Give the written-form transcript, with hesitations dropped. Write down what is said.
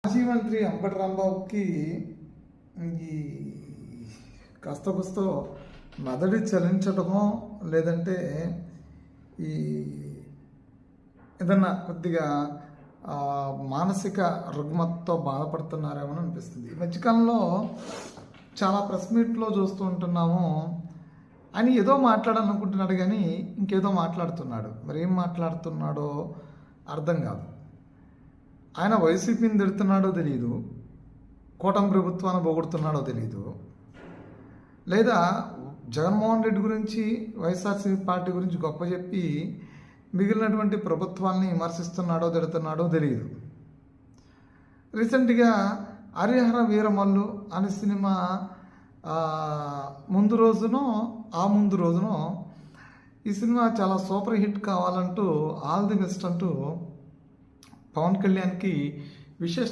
మాజీ మంత్రి అంబటి రాంబాబుకి ఈ కాస్త కూస్తో మెదడు చలించడమో లేదంటే ఈ ఏదన్నా కొద్దిగా మానసిక రుగ్మతతో బాధపడుతున్నారేమో అనిపిస్తుంది. ఈ మధ్యకాలంలో చాలా ప్రెస్ మీట్లో చూస్తూ ఉంటున్నాము. ఆయన ఏదో మాట్లాడాలనుకుంటున్నాడు కానీ ఇంకేదో మాట్లాడుతున్నాడు. మరి ఏం మాట్లాడుతున్నాడో అర్థం కాదు. ఆయన వైసీపీని తిడుతున్నాడో తెలియదు, కూటమి ప్రభుత్వాన్ని పొగుడుతున్నాడో తెలియదు, లేదా జగన్మోహన్ రెడ్డి గురించి వైఎస్ఆర్సీపీ పార్టీ గురించి గొప్ప చెప్పి మిగిలినటువంటి ప్రభుత్వాన్ని విమర్శిస్తున్నాడో తిడుతున్నాడో తెలియదు. రీసెంట్గా హరిహర వీరమల్లు అనే సినిమా ముందు రోజునో ఈ సినిమా చాలా సూపర్ హిట్ కావాలంటూ ఆల్ ది బెస్ట్ అంటూ పవన్ కళ్యాణ్కి విషెస్